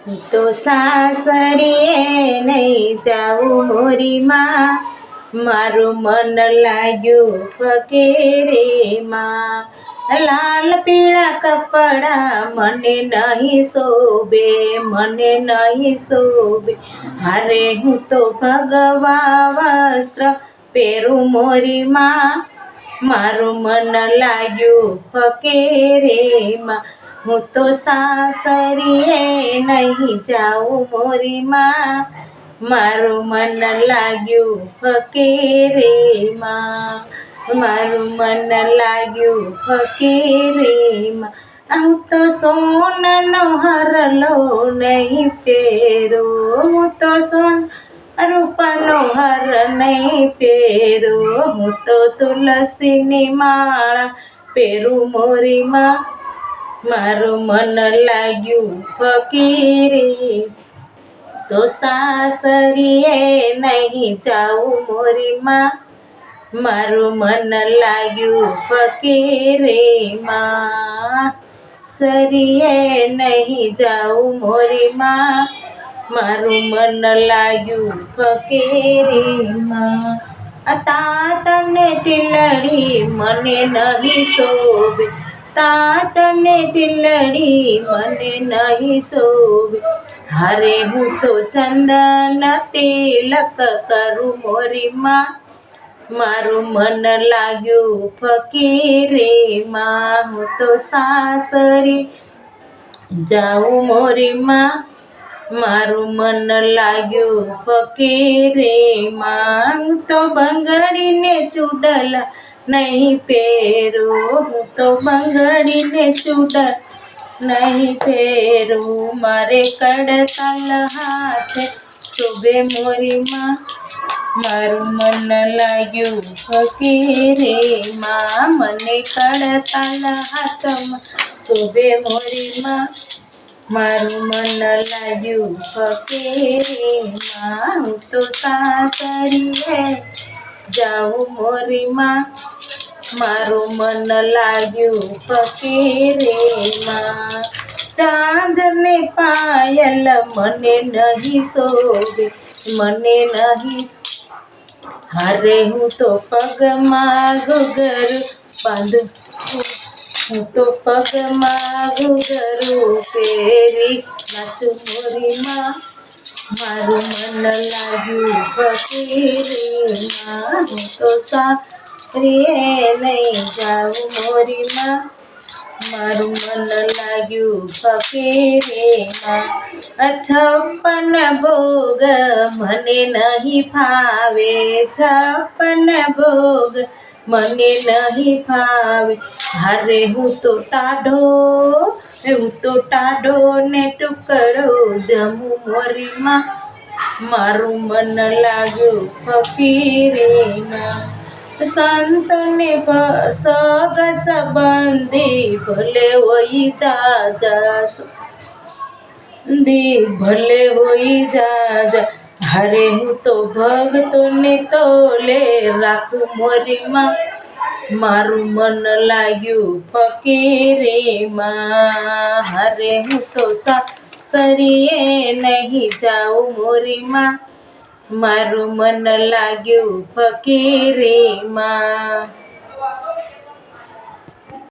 તો સાસરીએ નહીં જાઉં મોરી માં, મારું મન લાગ્યું ફકીરીમાં. લાલ પીળા કપડા મને નહીં શોભે, મને નહીં શોભે. હારે હું તો ભગવા વસ્ત્ર પહેરું મોરી માં, મારું મન લાગ્યું ફકીરીમાં. હું તો સાસરીએ નહીં જાઉં મોરી માં, મારું મન લાગ્યું ફકીરીમાં. મારું મન લાગ્યું ફકીરીમાં. આમ તો સોનાનો હરલો નહીં પહેરું, હું તો રૂપાનો હાર નહીં પહેરું. હું તો તુલસીની માળા પહેરું મોરી માં, મારું મન લાગ્યું ફકીરી. તો સાસરીએ નહીં જાઉં મોરી માં, મારું મન લાગ્યું ફકીરીમાં. સરીએ નહીં જાઉં મોરી માં, મારું મન લાગ્યું ફકીરીમાં. તાતને ટીલડી મને નહીં શોભે, તાતને ટીલડી મને નહીં શોભે. હારે હું તો ચંદન તિલક કરું મોરી માં, મારું મન લાગ્યું ફકીરીમાં. હું તો સાસરી જાઉં મોરી માં, મારું મન લાગ્યું ફકીરીમાં. હું તો બંગડીને ચૂડલા નહીં પહેરું, હું તો બંગડીને ચૂડલ નહીં પહેરું. મારે કડતાલ હાથે શોભે મોરી માં, મારું મન લાગ્યું ફકીરીમાં. મને કડતાલ હાથમાં શોભે મોરી માં, મારું મન લાગ્યું ફકીરીમાં. હું તો સાસરીએ જાઉં મોરી માં, મારું મન લાગ્યું ફકીરીમાં. ચાંદને પાયલ મને નહીં શોભે, મને નહીં. હારે હું તો પગમાં ઘૂઘરું બાંધું, હું તો પગમાં ઘૂઘરું પહેરી નાચું મોરી માં, મારું મન લાગ્યું ફકીરીમાં. હું તો સાસરીએ નહીં જાઉં મોરી માં, મારું મન લાગ્યું ફકીરીમાં. 56 ભોગ મને નહીં ફાવે, 56 ભોગ મને નહીં ફાવે. હારે હું તો ટાઢો ને ટુકડો જમું મોરી માં, મારું મન લાગ્યું ફકીરીમાં. સંતને સગ સંબંધી ભલે હોય જાજા, ભલે હોય જાજા. હારે હું તો ભક્તોને તોલે રાખું મોરી માં, મારું મન લાગ્યું ફકીરીમાં. હારે હું તો સાસરીએ નહીં જાઉં મોરી માં, મારું મન લાગ્યું ફકીરીમાં.